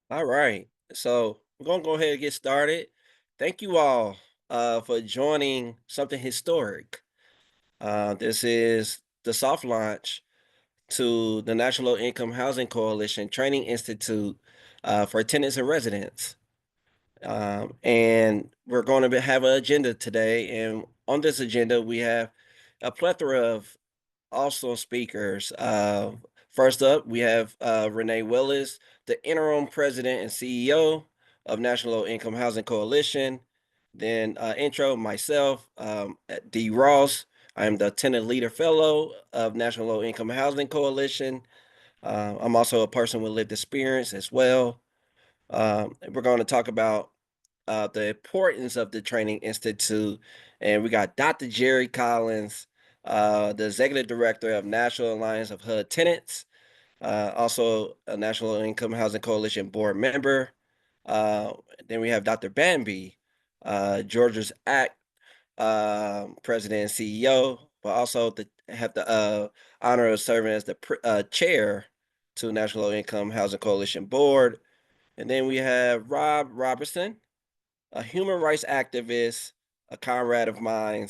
All right. So we're gonna go ahead and get started. Thank you all for joining something historic. This is the soft launch to the National Low Income Housing Coalition Training Institute for Tenants and Residents. And we're going to have an agenda today. And on this agenda, we have a plethora of awesome speakers. First up, we have Renee Willis, the interim president and CEO of National Low Income Housing Coalition. Then intro myself, at D. Ross. I am the Tenant Leader Fellow of National Low Income Housing Coalition. I'm also a person with lived experience as well. We're going to talk about the importance of the Training Institute. And we got Dr. Jerry Collins, the Executive Director of National Alliance of HUD Tenants, also a National Income Housing Coalition board member. Uh, then we have Dr. Bambi, Georgia's ACT president and CEO, but also have the honor of serving as the chair to National Income Housing Coalition board. And then we have Robertson, a human rights activist, a comrade of mine,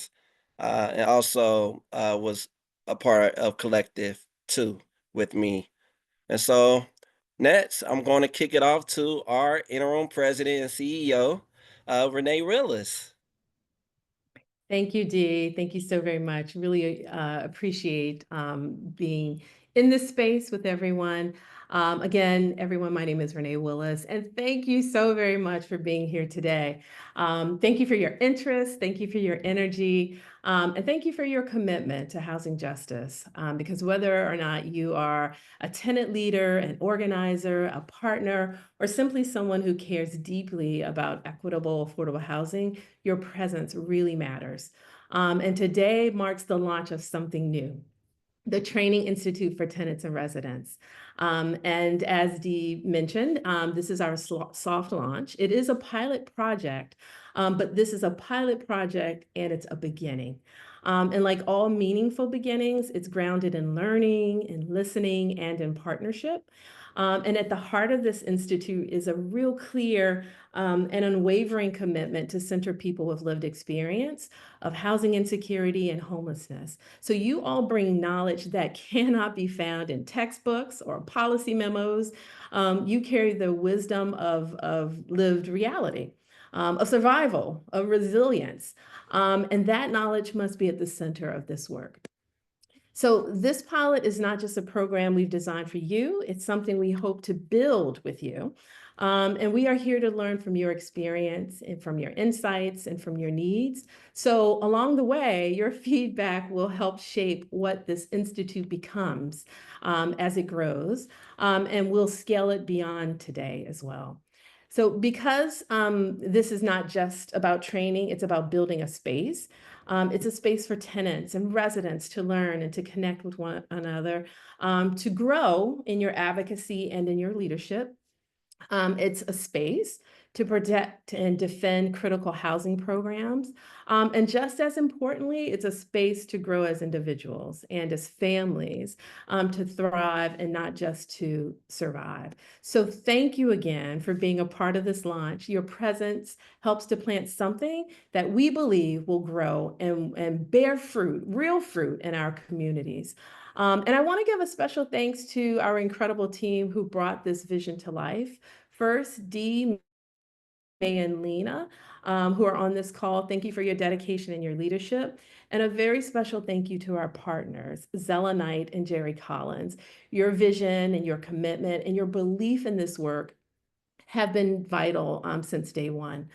and also was a part of Collective too with me. And so next, I'm going to kick it off to our interim president and CEO, Renee Willis. Thank you, Dee. Thank you so very much. Really appreciate being in this space with everyone. Again, everyone, my name is Renee Willis, and thank you so very much for being here today. Thank you for your interest. Thank you for your energy. And thank you for your commitment to housing justice. Because whether or not you are a tenant leader, an organizer, a partner, or simply someone who cares deeply about equitable, affordable housing, your presence really matters. And today marks the launch of something new, the Training Institute for Tenants and Residents. And as Dee mentioned, this is our soft launch. It is a pilot project, but this is a pilot project and it's a beginning. And like all meaningful beginnings, it's grounded in learning, in listening, and in partnership. And at the heart of this institute is a real clear and unwavering commitment to center people with lived experience of housing insecurity and homelessness. So you all bring knowledge that cannot be found in textbooks or policy memos. You carry the wisdom of lived reality, of survival, of resilience. And that knowledge must be at the center of this work. So this pilot is not just a program we've designed for you, it's something we hope to build with you. And we are here to learn from your experience and from your insights and from your needs. So along the way, your feedback will help shape what this institute becomes as it grows, and we'll scale it beyond today as well. So because this is not just about training, it's about building a space. It's a space for tenants and residents to learn and to connect with one another, to grow in your advocacy and in your leadership. It's a space to protect and defend critical housing programs. And just as importantly, it's a space to grow as individuals and as families, to thrive and not just to survive. So thank you again for being a part of this launch. Your presence helps to plant something that we believe will grow and bear fruit, real fruit in our communities. And I want to give a special thanks to our incredible team who brought this vision to life. First, Dee, May, and Lena, who are on this call. Thank you for your dedication and your leadership. And a very special thank you to our partners, Zella Knight and Jerry Collins. Your vision and your commitment and your belief in this work have been vital since day one.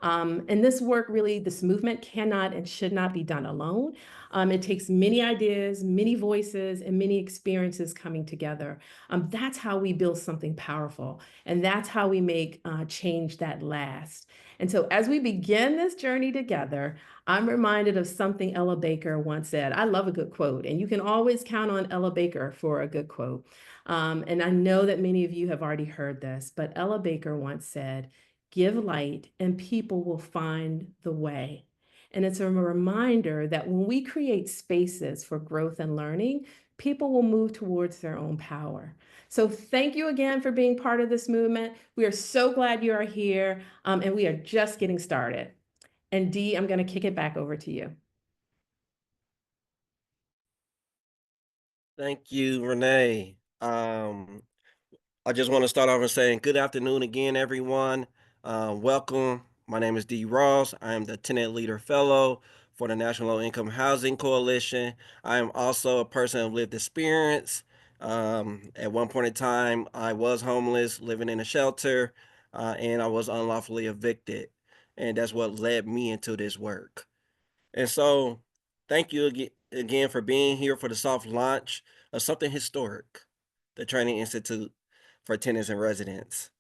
And this work really, this movement cannot and should not be done alone. It takes many ideas, many voices, and many experiences coming together. That's how we build something powerful. And that's how we make change that lasts. And so as we begin this journey together, I'm reminded of something Ella Baker once said. I love a good quote, and you can always count on Ella Baker for a good quote. And I know that many of you have already heard this, but Ella Baker once said, "Give light and people will find the way." And it's a reminder that when we create spaces for growth and learning, people will move towards their own power. So thank you again for being part of this movement. We are so glad you are here, and we are just getting started. And Dee, I'm going to kick it back over to you. Thank you, Renee. I just want to start off and saying good afternoon again, everyone. Welcome. My name is D. Ross. I am the Tenant Leader Fellow for the National Low Income Housing Coalition. I am also a person of lived experience. At one point in time, I was homeless, living in a shelter, and I was unlawfully evicted. And that's what led me into this work. And so, thank you again for being here for the soft launch of something historic, the Training Institute for Tenants and Residents.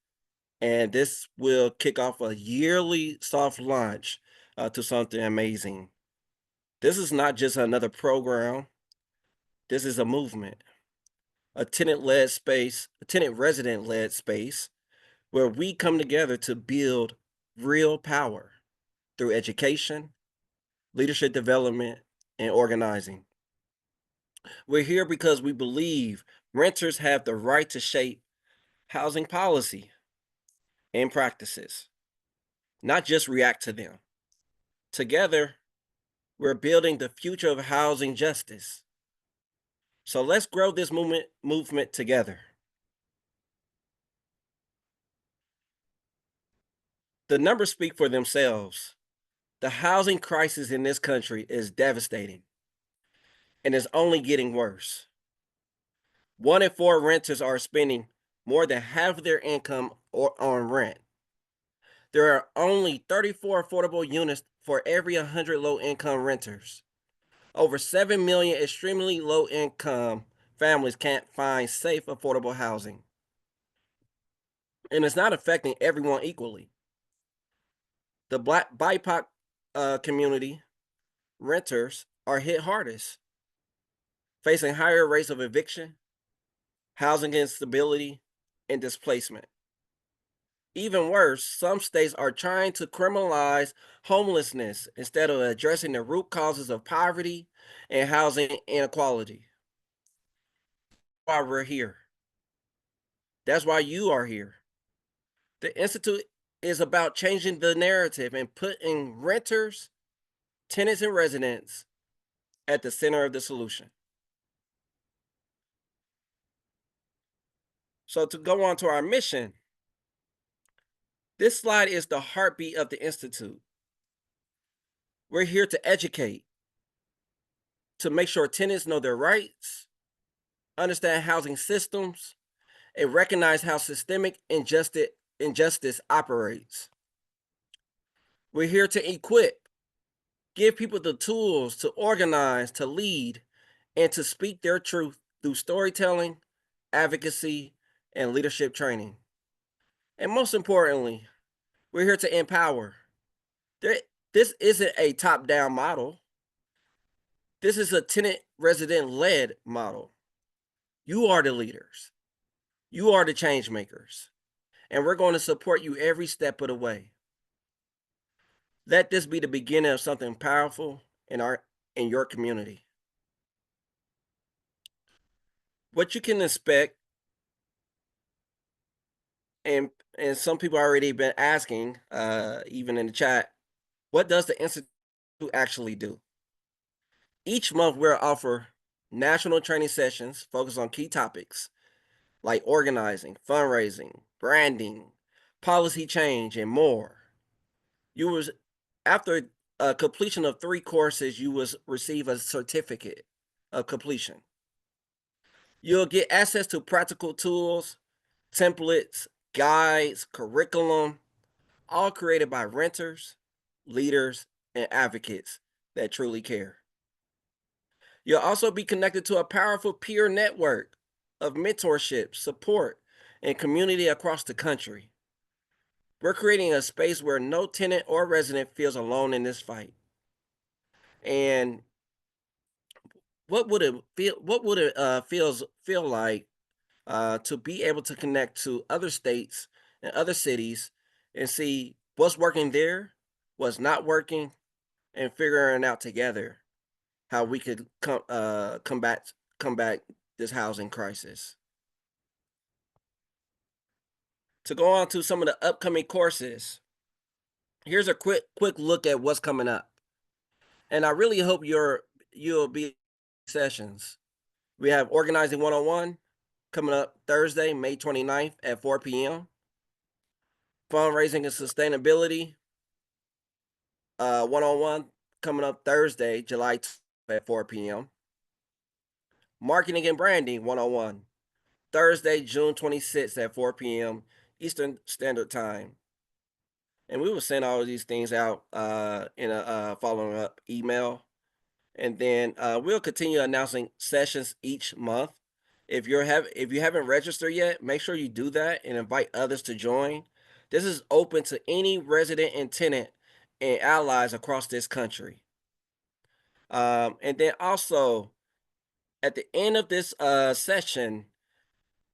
And this will kick off a yearly soft launch to something amazing. This is not just another program, this is a movement, a tenant led space, a tenant resident led space where we come together to build real power through education, leadership development, and organizing. We're here because we believe renters have the right to shape housing policy and practices, not just react to them. Together, we're building the future of housing justice. So let's grow this movement together. The numbers speak for themselves. The housing crisis in this country is devastating and is only getting worse. 1 in 4 renters are spending more than half of their income on rent. There are only 34 affordable units for every 100 low income renters. Over 7 million extremely low income families can't find safe, affordable housing. And it's not affecting everyone equally. The Black BIPOC community renters are hit hardest, facing higher rates of eviction, housing instability, and displacement. Even worse, some states are trying to criminalize homelessness instead of addressing the root causes of poverty and housing inequality. That's why we're here. That's why you are here. The Institute is about changing the narrative and putting renters, tenants, and residents at the center of the solution. So, to go on to our mission, this slide is the heartbeat of the Institute. We're here to educate, to make sure tenants know their rights, understand housing systems, and recognize how systemic injustice operates. We're here to equip, give people the tools to organize, to lead, and to speak their truth through storytelling, advocacy, and leadership training. And most importantly, we're here to empower. There, this isn't a top down model, this is a tenant resident led model. You are the leaders, you are the change makers, and we're going to support you every step of the way. Let this be the beginning of something powerful in your community. What you can expect, and and some people already been asking, even in the chat, what does the institute actually do? Each month, we'll offer national training sessions focused on key topics like organizing, fundraising, branding, policy change, and more. You was After completion of 3 courses, you will receive a certificate of completion. You'll get access to practical tools, templates, guides, curriculum, all created by renters, leaders, and advocates that truly care. You'll also be connected to a powerful peer network of mentorship, support, and community across the country. We're creating a space where no tenant or resident feels alone in this fight. And what would it feel like to be able to connect to other states and other cities and see what's working there, what's not working, and figuring out together how we could combat this housing crisis. To go on to some of the upcoming courses, here's a quick look at what's coming up. And I really hope you'll be sessions. We have organizing 101 coming up Thursday, May 29th at 4 p.m. Fundraising and sustainability 101 coming up Thursday, July 12th at 4 p.m. Marketing and branding 101 Thursday, June 26th at 4 p.m. Eastern Standard Time. And we will send all of these things out in a following up email. And then we'll continue announcing sessions each month. If you haven't registered yet, make sure you do that and invite others to join. This is open to any resident and tenant and allies across this country. And then also at the end of this session,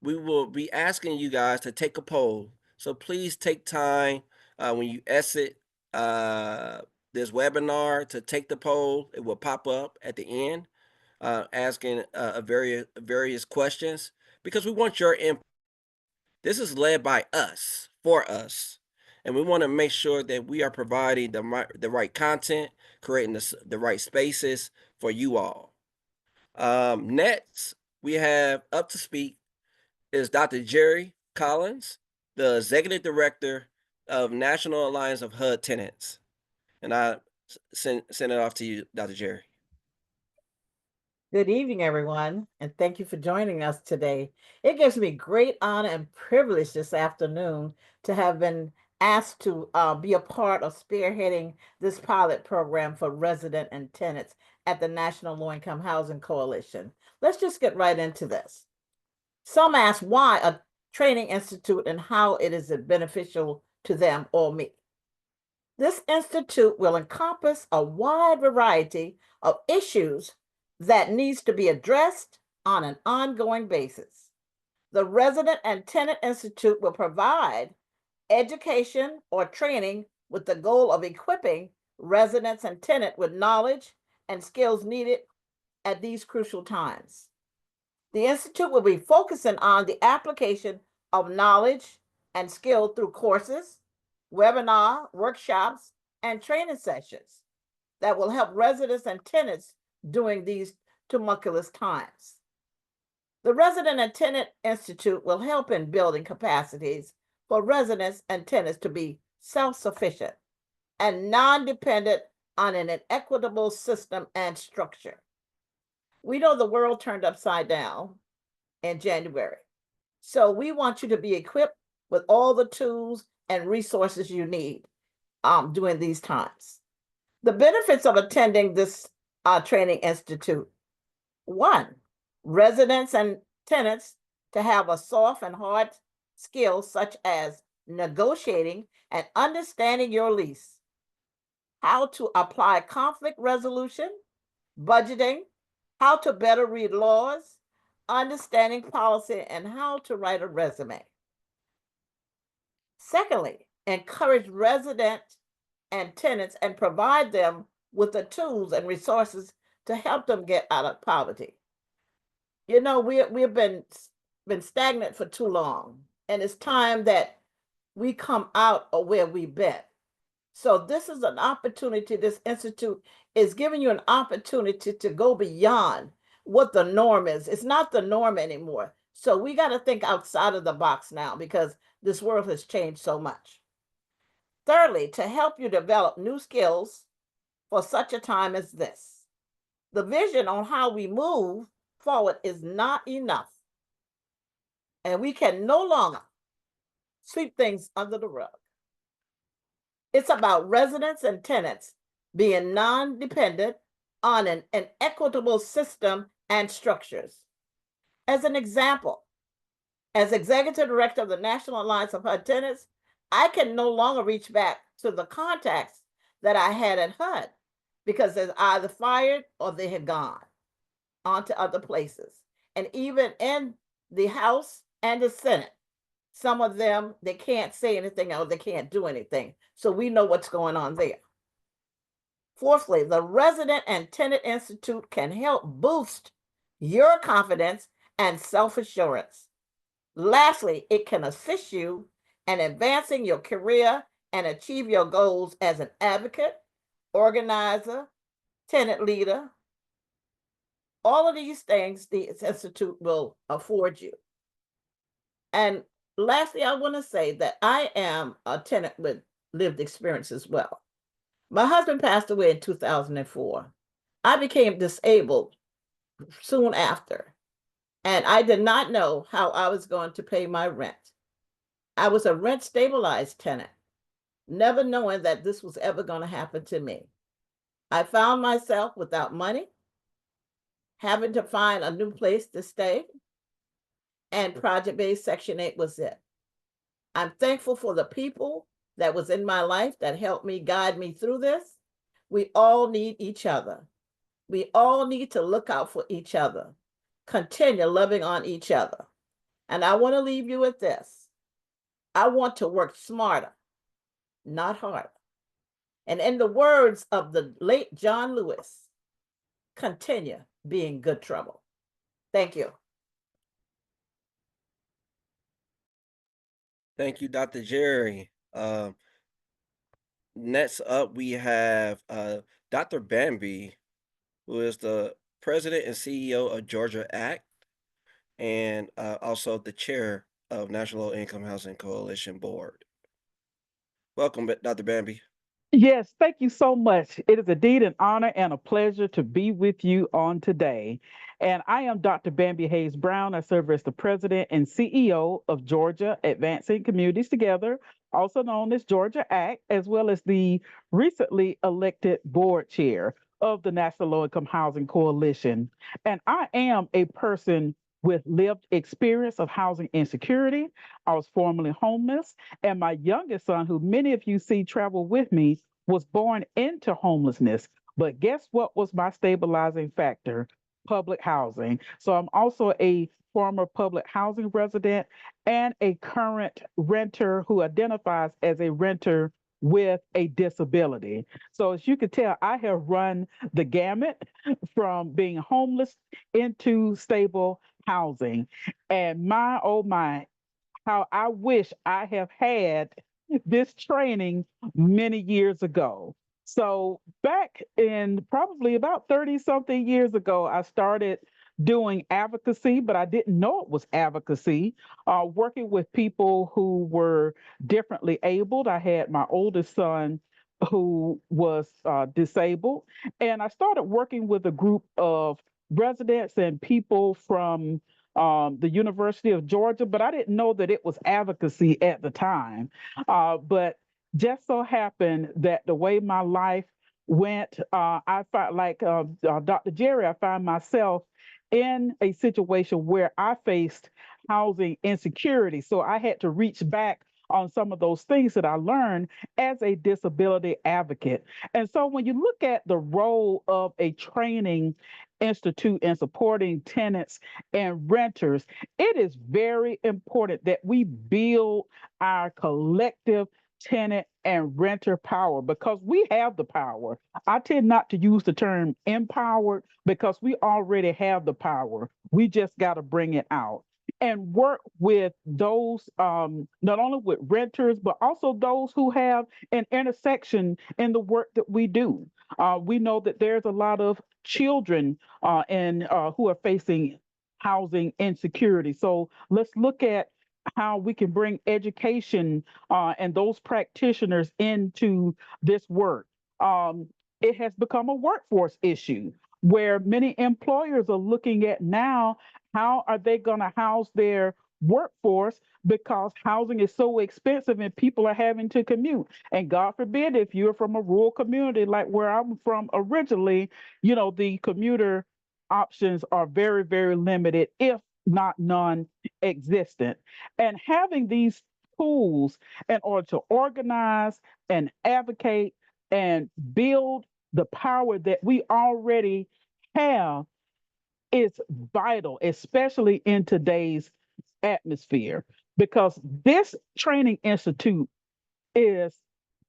we will be asking you guys to take a poll. So please take time when you exit this webinar to take the poll. It will pop up at the end, asking various questions because we want your input. This is led by us, for us, and we want to make sure that we are providing the right content, creating the right spaces for you all. Next, we have up to speak is Dr. Jerry Collins, the Executive Director of National Alliance of HUD Tenants. And I send it off to you, Dr. Jerry. Good evening, everyone, and thank you for joining us today. It gives me great honor and privilege this afternoon to have been asked to be a part of spearheading this pilot program for resident and tenants at the National Low Income Housing Coalition. Let's just get right into this. Some ask why a training institute and how it is beneficial to them or me. This institute will encompass a wide variety of issues that needs to be addressed on an ongoing basis. The Resident and Tenant Institute will provide education or training with the goal of equipping residents and tenants with knowledge and skills needed at these crucial times. The Institute will be focusing on the application of knowledge and skill through courses, webinar, workshops, and training sessions that will help residents and tenants during these tumultuous times. The Resident and Tenant Institute will help in building capacities for residents and tenants to be self-sufficient and non-dependent on an inequitable system and structure. We know the world turned upside down in January, so we want you to be equipped with all the tools and resources you need during these times. The benefits of attending this training institute: one, residents and tenants to have a soft and hard skills such as negotiating and understanding your lease, how to apply conflict resolution, budgeting, how to better read laws, understanding policy, and how to write a resume. Secondly, encourage residents and tenants and provide them with the tools and resources to help them get out of poverty. You know, we've been stagnant for too long, and it's time that we come out of where we've been. So this is an opportunity. This institute is giving you an opportunity to go beyond what the norm is. It's not the norm anymore. So we got to think outside of the box now because this world has changed so much. Thirdly, to help you develop new skills for such a time as this. The vision on how we move forward is not enough. And we can no longer sweep things under the rug. It's about residents and tenants being non-dependent on an equitable system and structures. As an example, as Executive Director of the National Alliance of HUD Tenants, I can no longer reach back to the contacts that I had at HUD because they're either fired or they had gone on to other places. And even in the House and the Senate, some of them, they can't say anything or they can't do anything. So we know what's going on there. Fourthly, the Resident and Tenant Institute can help boost your confidence and self-assurance. Lastly, it can assist you and advancing your career and achieve your goals as an advocate, organizer, tenant leader. All of these things the Institute will afford you. And lastly, I want to say that I am a tenant with lived experience as well. My husband passed away in 2004. I became disabled soon after, and I did not know how I was going to pay my rent. I was a rent stabilized tenant, never knowing that this was ever going to happen to me. I found myself without money, having to find a new place to stay, and project-based Section 8 was it. I'm thankful for the people that was in my life that helped me guide me through this. We all need each other. We all need to look out for each other, continue loving on each other. And I want to leave you with this. I want to work smarter, not harder. And in the words of the late John Lewis, continue being good trouble. Thank you. Thank you, Dr. Jerry. Next up, we have Dr. Bambi, who is the president and CEO of Georgia Act, and also the chair of National Low Income Housing Coalition Board. Welcome, Dr. Bambi. Yes, thank you so much. It is indeed an honor and a pleasure to be with you on today. And I am Dr. Bambi Hayes Brown. I serve as the president and CEO of Georgia Advancing Communities Together, also known as Georgia Act, as well as the recently elected board chair of the National Low Income Housing Coalition. And I am a person with lived experience of housing insecurity. I was formerly homeless, and my youngest son, who many of you see travel with me, was born into homelessness. But guess what was my stabilizing factor? Public housing. So I'm also a former public housing resident and a current renter who identifies as a renter with a disability. So as you can tell, I have run the gamut from being homeless into stable housing. And my, oh my, how I wish I have had this training many years ago. So back in probably about 30 something years ago, I started doing advocacy, but I didn't know it was advocacy, working with people who were differently abled. I had my oldest son who was disabled, and I started working with a group of residents and people from the University of Georgia, but I didn't know that it was advocacy at the time. But just so happened that the way my life went, I find, like Dr. Jerry, I find myself in a situation where I faced housing insecurity. So I had to reach back on some of those things that I learned as a disability advocate. And so when you look at the role of a training institute in supporting tenants and renters, it is very important that we build our collective tenant and renter power because we have the power. I tend not to use the term empowered because we already have the power. We just got to bring it out and work with those, not only with renters, but also those who have an intersection in the work that we do. We know that there's a lot of children who are facing housing insecurity. So let's look at how we can bring education and those practitioners into this work. It has become a workforce issue where many employers are looking at now how are they going to house their workforce because housing is so expensive and people are having to commute. And God forbid, if you're from a rural community like where I'm from originally, the commuter options are very, very limited, if not non-existent. And having these tools in order to organize and advocate and build the power that we already have is vital, especially in today's atmosphere, because this training institute is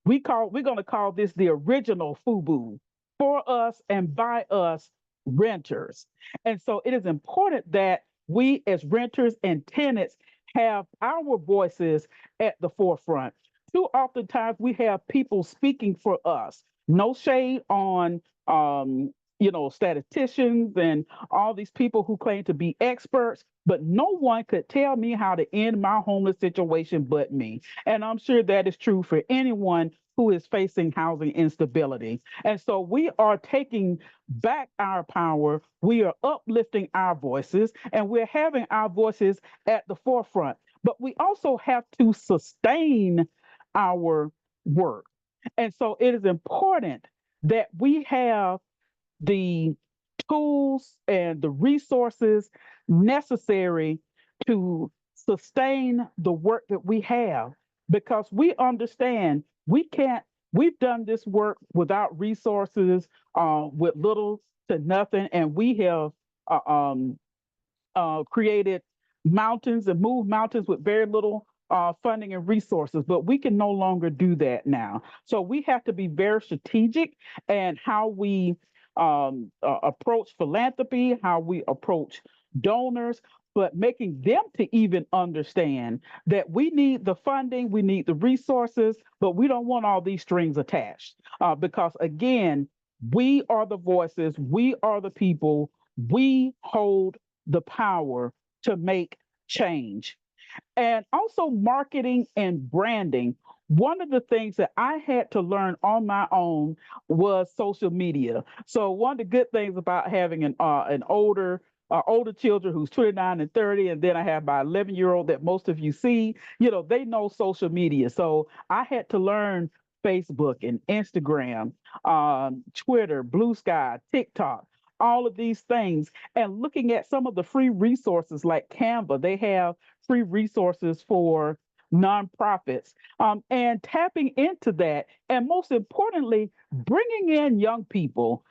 we're going to call this the original FUBU, for us and by us renters. And so it is important that we as renters and tenants have our voices at the forefront. Too oftentimes we have people speaking for us. No shade on statisticians and all these people who claim to be experts, but no one could tell me how to end my homeless situation but me. And I'm sure that is true for anyone who is facing housing instability. And so we are taking back our power. We are uplifting our voices, and we're having our voices at the forefront. But we also have to sustain our work. And so it is important that we have the tools and the resources necessary to sustain the work that we have, because we understand we've done this work without resources, with little to nothing, and we have created mountains and moved mountains with very little funding and resources, but we can no longer do that now. So we have to be very strategic and how we approach philanthropy, how we approach donors, but making them to even understand that we need the funding, we need the resources, but we don't want all these strings attached. Because again, we are the voices, we are the people, we hold the power to make change. And also marketing and branding. One of the things that I had to learn on my own was social media. So one of the good things about having an older children who's 29 and 30, and then I have my 11-year-old that most of you see, they know social media. So I had to learn Facebook and Instagram, Twitter, BlueSky, TikTok, all of these things, and looking at some of the free resources like Canva. They have free resources for nonprofits, and tapping into that. And most importantly, bringing in young people.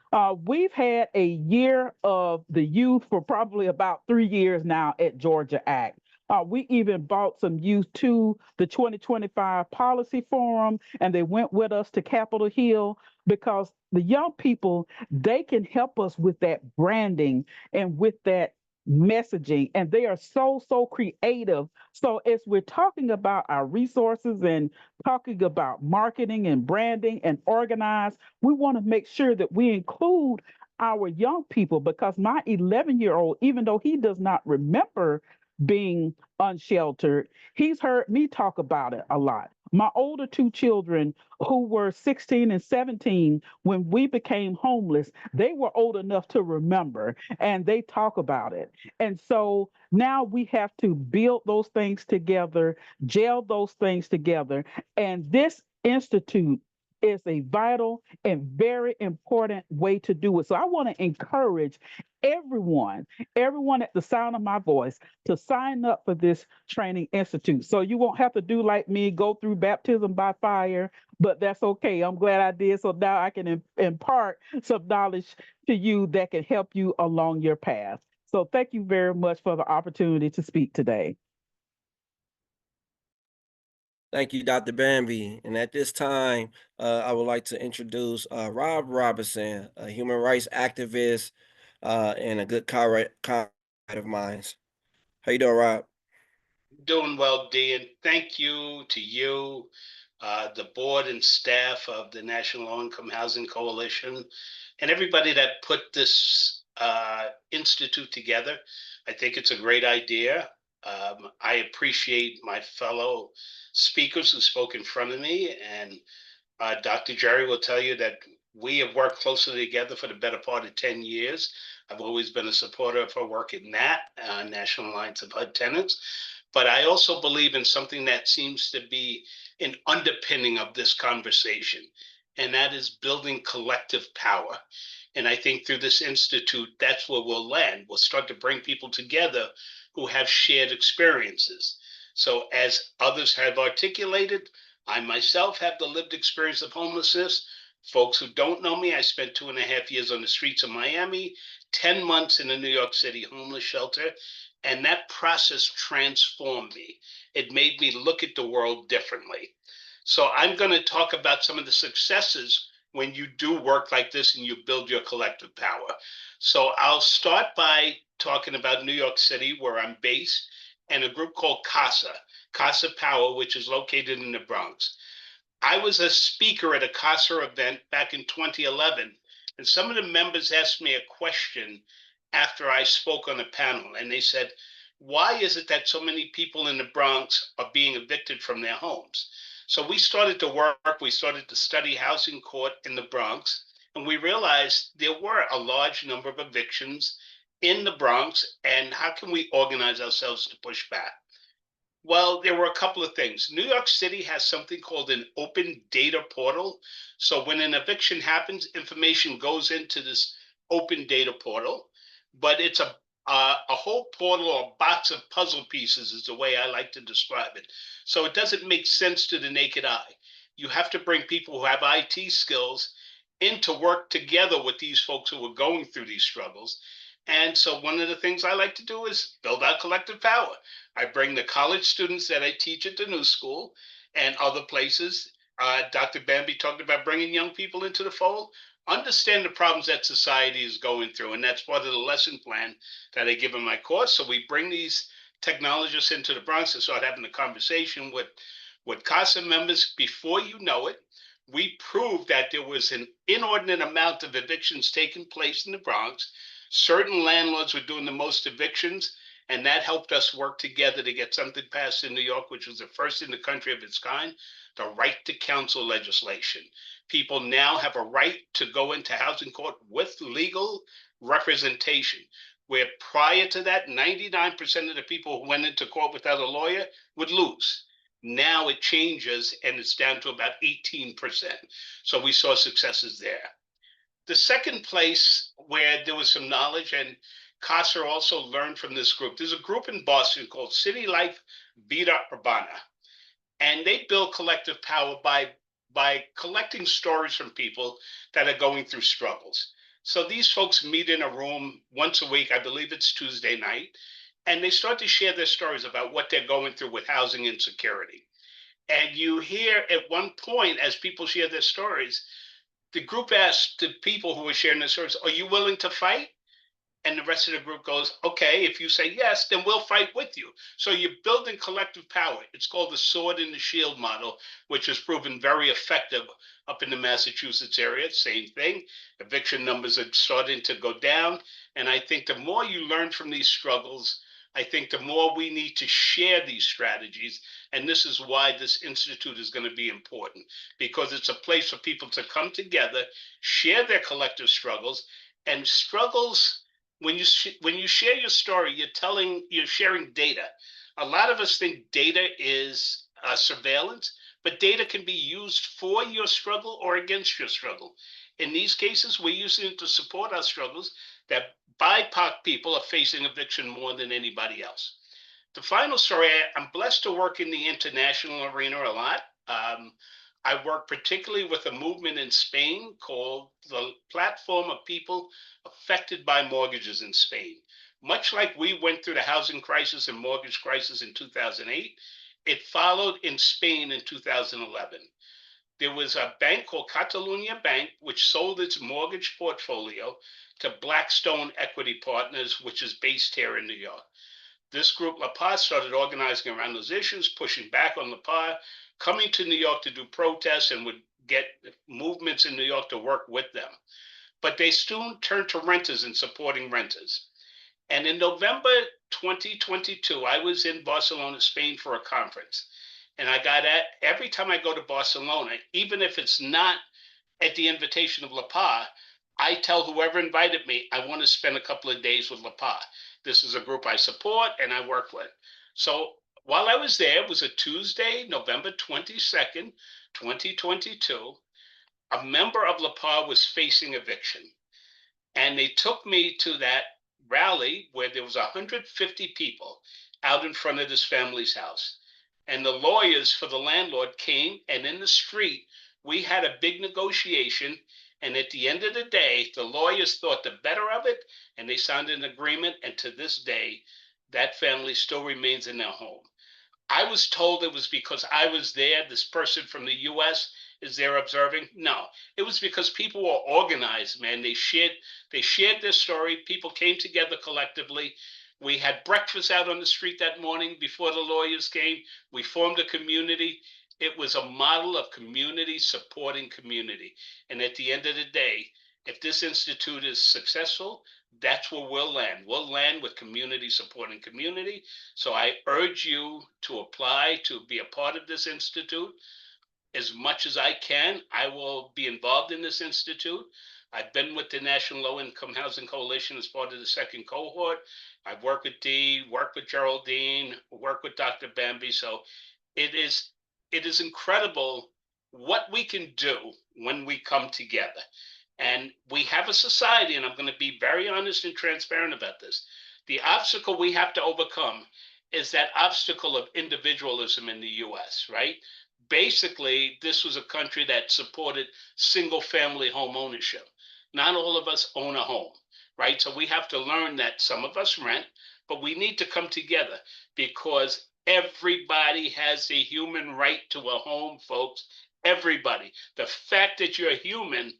We've had a year of the youth for probably about 3 years now at Georgia Act. We even brought some youth to the 2025 Policy Forum, and they went with us to Capitol Hill, because the young people, they can help us with that branding and with that messaging, and they are so creative. So as we're talking about our resources and talking about marketing and branding and organize, we want to make sure that we include our young people, because my 11-year-old, even though he does not remember being unsheltered, he's heard me talk about it a lot. My older two children, who were 16 and 17 when we became homeless, they were old enough to remember, and they talk about it. And so now we have to build those things together, gel those things together. And this institute is a vital and very important way to do it. So I want to encourage everyone at the sound of my voice to sign up for this training institute. So you won't have to do like me, go through baptism by fire, but that's okay. I'm glad I did. So now I can impart some knowledge to you that can help you along your path. So thank you very much for the opportunity to speak today. Thank you, Dr. Bambi. And at this time, I would like to introduce Rob Robison, a human rights activist and a good comrade of mine. How you doing, Rob? Doing well, Dee, and thank you to you, the board and staff of the National Low Income Housing Coalition, and everybody that put this institute together. I think it's a great idea. I appreciate my fellow speakers who spoke in front of me, and Dr. Jerry will tell you that we have worked closely together for the better part of 10 years. I've always been a supporter of her work at NAT, National Alliance of HUD Tenants. But I also believe in something that seems to be an underpinning of this conversation, and that is building collective power. And I think through this institute, that's where we'll land. We'll start to bring people together who have shared experiences. So, as others have articulated, I myself have the lived experience of homelessness. Folks who don't know me, I spent 2.5 years on the streets of Miami, 10 months in a New York City homeless shelter, and that process transformed me. It made me look at the world differently. So I'm going to talk about some of the successes when you do work like this and you build your collective power. So I'll start by talking about New York City, where I'm based, and a group called Casa Power, which is located in the Bronx. I was a speaker at a CASA event back in 2011, and some of the members asked me a question after I spoke on a panel, and they said, why is it that so many people in the Bronx are being evicted from their homes? So we started to work, we started to study housing court in the Bronx, and we realized there were a large number of evictions in the Bronx, and how can we organize ourselves to push back? Well, there were a couple of things. New York City has something called an open data portal. So when an eviction happens, information goes into this open data portal, but it's a whole portal or box of puzzle pieces is the way I like to describe it. So it doesn't make sense to the naked eye. You have to bring people who have IT skills in to work together with these folks who are going through these struggles. And so one of the things I like to do is build out collective power. I bring the college students that I teach at the New School and other places. Dr. Bambi talked about bringing young people into the fold. Understand the problems that society is going through, and that's part of the lesson plan that I give in my course. So we bring these technologists into the Bronx and start having a conversation with CASA members. Before you know it, we proved that there was an inordinate amount of evictions taking place in the Bronx. Certain landlords were doing the most evictions, and that helped us work together to get something passed in New York, which was the first in the country of its kind, the right to counsel legislation. People now have a right to go into housing court with legal representation, where prior to that, 99% of the people who went into court without a lawyer would lose. Now it changes and it's down to about 18%. So we saw successes there. The second place where there was some knowledge, and CASA also learned from this group, there's a group in Boston called City Life Vida Urbana, and they build collective power by collecting stories from people that are going through struggles. So these folks meet in a room once a week, I believe it's Tuesday night, and they start to share their stories about what they're going through with housing insecurity. And you hear at one point, as people share their stories, the group asked the people who were sharing the stories, are you willing to fight? And the rest of the group goes, okay, if you say yes, then we'll fight with you. So you're building collective power. It's called the sword and the shield model, which has proven very effective up in the Massachusetts area. Same thing. Eviction numbers are starting to go down. And I think the more you learn from these struggles, I think the more we need to share these strategies. And this is why this institute is going to be important, because it's a place for people to come together, share their collective struggles, and struggles. When you share your story, you're sharing data. A lot of us think data is surveillance, but data can be used for your struggle or against your struggle. In these cases, we're using it to support our struggles that BIPOC people are facing eviction more than anybody else. The final story, I'm blessed to work in the international arena a lot. I work particularly with a movement in Spain called the Platform of People Affected by Mortgages in Spain. Much like we went through the housing crisis and mortgage crisis in 2008, it followed in Spain in 2011. There was a bank called Catalunya Bank, which sold its mortgage portfolio to Blackstone Equity Partners, which is based here in New York. This group, La Paz, started organizing around those issues, pushing back on La Paz, coming to New York to do protests, and would get movements in New York to work with them. But they soon turned to renters and supporting renters. And in November 2022, I was in Barcelona, Spain for a conference. And I got at every time I go to Barcelona, even if it's not at the invitation of La Paz, I tell whoever invited me, I want to spend a couple of days with La Paz. This is a group I support and I work with. So while I was there, it was a Tuesday, November 22nd, 2022, a member of La Paz was facing eviction. And they took me to that rally where there was 150 people out in front of this family's house. And the lawyers for the landlord came, and in the street, we had a big negotiation. And at the end of the day, the lawyers thought the better of it, and they signed an agreement. And to this day, that family still remains in their home. I was told it was because I was there. This person from the US is there observing. No, it was because people were organized, man. They shared their story. People came together collectively. We had breakfast out on the street that morning before the lawyers came. We formed a community. It was a model of community supporting community. And at the end of the day, if this institute is successful, that's where we'll land. We'll land with community supporting community. So I urge you to apply to be a part of this institute. As much as I can, I will be involved in this institute. I've been with the National Low Income Housing Coalition as part of the second cohort. I've worked with Dee, worked with Geraldine, worked with Dr. Bambi. So it is incredible what we can do when we come together. And we have a society, and I'm going to be very honest and transparent about this. The obstacle we have to overcome is that obstacle of individualism in the US, right? Basically, this was a country that supported single family home ownership. Not all of us own a home, right? So we have to learn that some of us rent, but we need to come together because everybody has a human right to a home, folks. Everybody. The fact that you're human,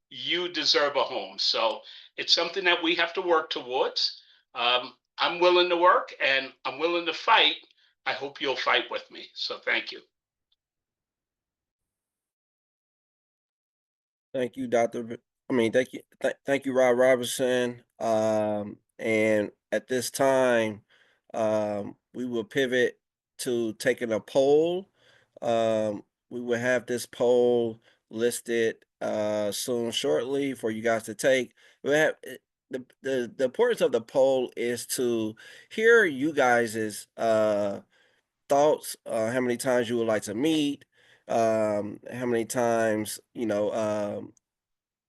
you deserve a home. So it's something that we have to work towards. I'm willing to work and I'm willing to fight. I hope you'll fight with me. So thank you. Thank you, thank you, Rob Robinson. And at this time, we will pivot to taking a poll. We will have this poll listed soon, shortly for you guys to take. We have the importance of the poll is to hear you guys's thoughts, how many times you would like to meet, how many times,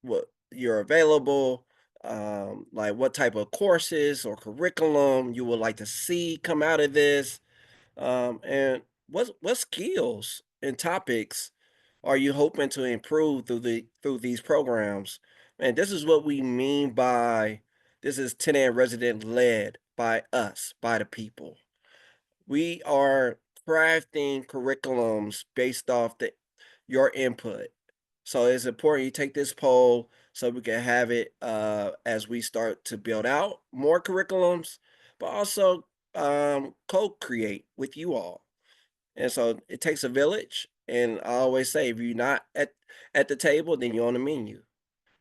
what you're available, like what type of courses or curriculum you would like to see come out of this, and what skills and topics are you hoping to improve through these programs? And this is what we mean by this is tenant resident led by us, by the people. We are crafting curriculums based off your input. So it's important you take this poll so we can have it as we start to build out more curriculums, but also co-create with you all. And so it takes a village. And I always say, if you're not at the table, then you're on the menu.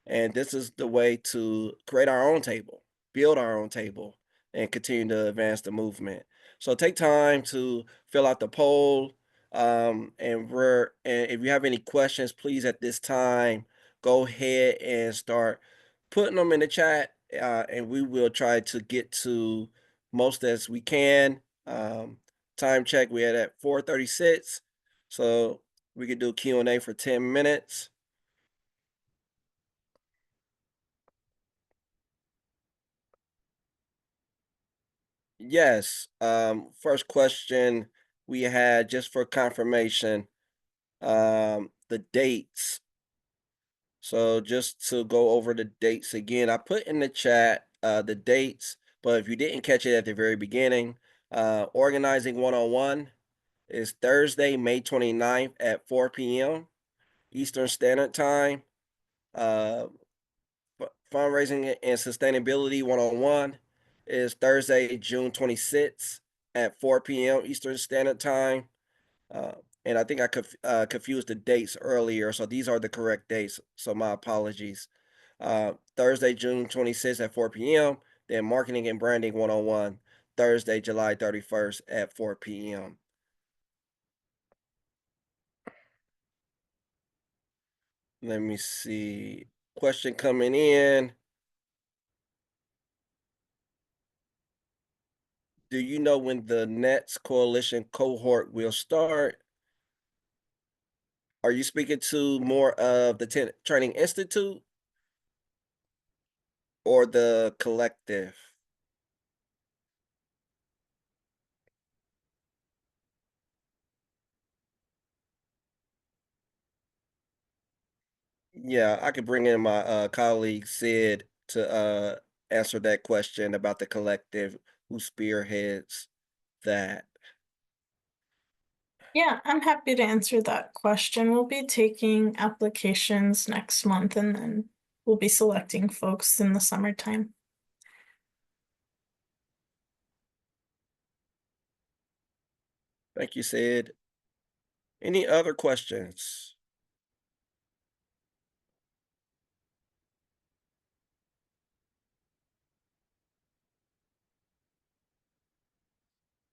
And this is the way to create our own table, build our own table, and continue to advance the movement. So take time to fill out the poll. And if you have any questions, please at this time, go ahead and start putting them in the chat. And we will try to get to most as we can. Time check, we had at 4:36. So we could do Q&A for 10 minutes. Yes. First question we had just for confirmation, the dates. So just to go over the dates again, I put in the chat the dates, but if you didn't catch it at the very beginning, organizing 101 is Thursday, May 29th at 4 p.m. Eastern Standard Time. Fundraising and Sustainability 101 is Thursday, June 26th at 4 p.m. Eastern Standard Time. And I think I confused the dates earlier, so these are the correct dates. So my apologies. Thursday, June 26th at 4 p.m. Then Marketing and Branding 101, Thursday, July 31st at 4 p.m. Let me see. Question coming in. Do you know when the Nets Coalition cohort will start? Are you speaking to more of the Tenant Training Institute or the collective? Yeah, I could bring in my colleague Sid to answer that question about the collective who spearheads that. Yeah, I'm happy to answer that question. We'll be taking applications next month and then we'll be selecting folks in the summertime. Thank you, Sid. Any other questions?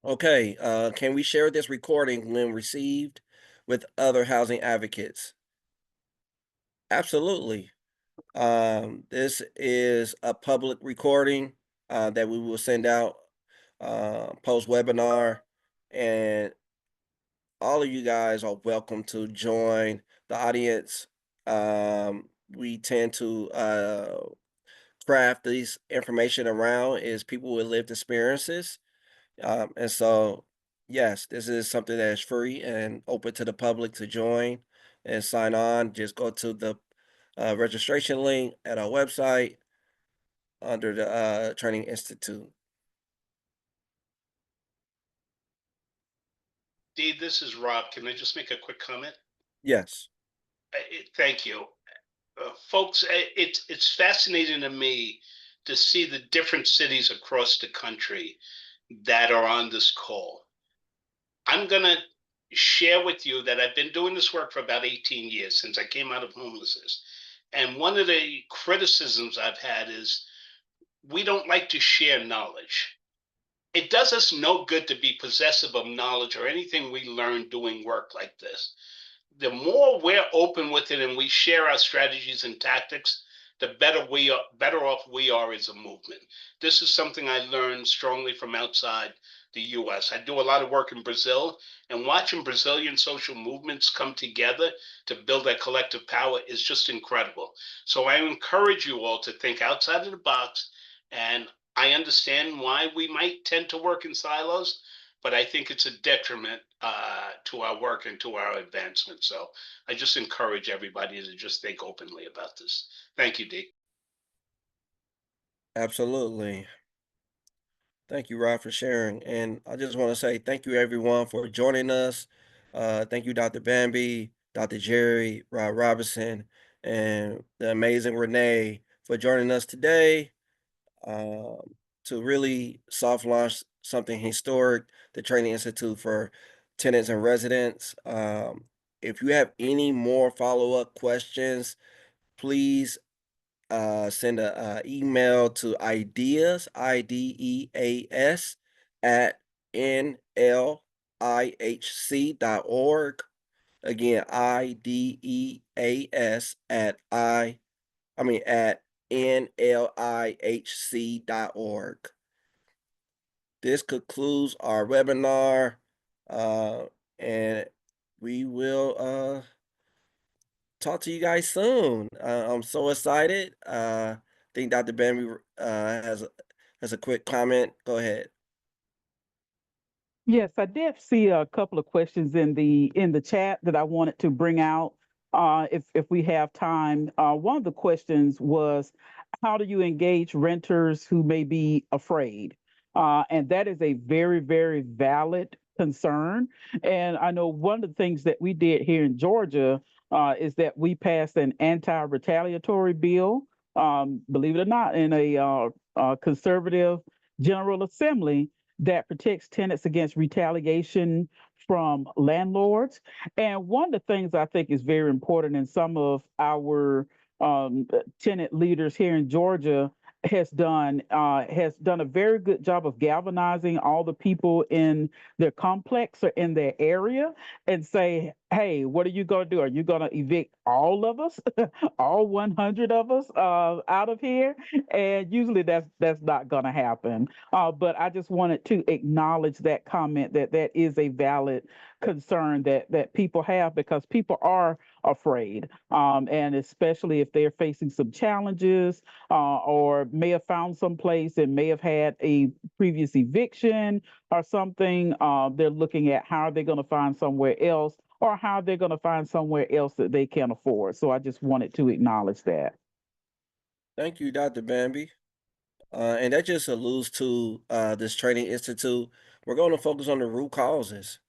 Okay, can we share this recording when received with other housing advocates? Absolutely. This is a public recording that we will send out post webinar, and all of you guys are welcome to join the audience. We tend to craft these information around is people with lived experiences. And so, yes, this is something that is free and open to the public to join and sign on. Just go to the registration link at our website under the Training Institute. Dee, this is Rob. Can I just make a quick comment? Yes. Thank you. Folks, it's fascinating to me to see the different cities across the country that are on this call. I'm going to share with you that I've been doing this work for about 18 years since I came out of homelessness. And one of the criticisms I've had is we don't like to share knowledge. It does us no good to be possessive of knowledge or anything we learn doing work like this. The more we're open with it and we share our strategies and tactics, the better off we are as a movement. This is something I learned strongly from outside the US. I do a lot of work in Brazil, and watching Brazilian social movements come together to build that collective power is just incredible. So I encourage you all to think outside of the box, and I understand why we might tend to work in silos, but I think it's a detriment to our work and to our advancement. So I just encourage everybody to just think openly about this. Thank you, Dee. Absolutely. Thank you, Rob, for sharing. And I just want to say thank you, everyone, for joining us. Thank you, Dr. Bambi, Dr. Jerry, Rob Robison, and the amazing Renee for joining us today um, to really soft launch something historic, the Training Institute for Tenants and Residents. If you have any more follow-up questions, please send a email to ideas at nlihc.org. Again, ideas at nlihc.org. This concludes our webinar, and we will talk to you guys soon. I'm so excited. I think Dr. Bambi has a quick comment. Go ahead. Yes, I did see a couple of questions in the chat that I wanted to bring out. If we have time, one of the questions was, how do you engage renters who may be afraid? And that is a very, very valid concern. And I know one of the things that we did here in Georgia is that we passed an anti-retaliatory bill, believe it or not, in a conservative General Assembly that protects tenants against retaliation from landlords. And one of the things I think is very important, in some of our tenant leaders here in Georgia has done a very good job of galvanizing all the people in their complex or in their area and say, hey, what are you going to do? Are you going to evict all of us, all 100 of us out of here? And usually that's not going to happen. But I just wanted to acknowledge that comment, that is a valid concern that people have, because people are afraid, and especially if they're facing some challenges or may have found some place and may have had a previous eviction or something. They're looking at how they're going to find somewhere else, or how they're going to find somewhere else that they can afford. So I just wanted to acknowledge that. Thank you, Dr. Bambi. And that just alludes to this Training Institute. We're going to focus on the root causes,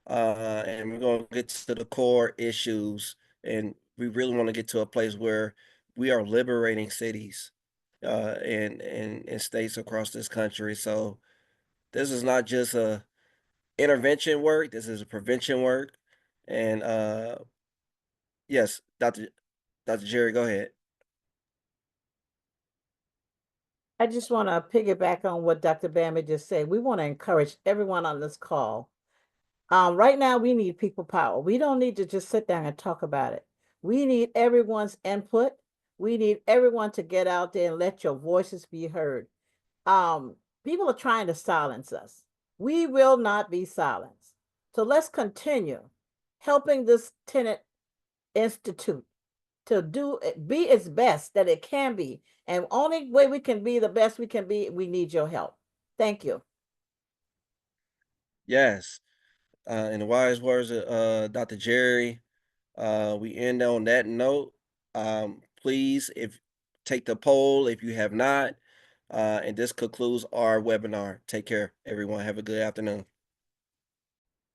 and we're going to get to the core issues. And we really want to get to a place where we are liberating cities and states across this country. So this is not just a intervention work. This is prevention work. And yes, Dr. Jerry, go ahead. I just want to piggyback on what Dr. Bambi just said. We want to encourage everyone on this call. Right now, we need people power. We don't need to just sit down and talk about it. We need everyone's input. We need everyone to get out there and let your voices be heard. People are trying to silence us. We will not be silenced. So let's continue helping this tenant institute to be its best that it can be. And only way we can be the best we can be, we need your help. Thank you. Yes. In the wise words of Dr. Jerry, we end on that note. Please, if take the poll if you have not. And this concludes our webinar. Take care, everyone. Have a good afternoon.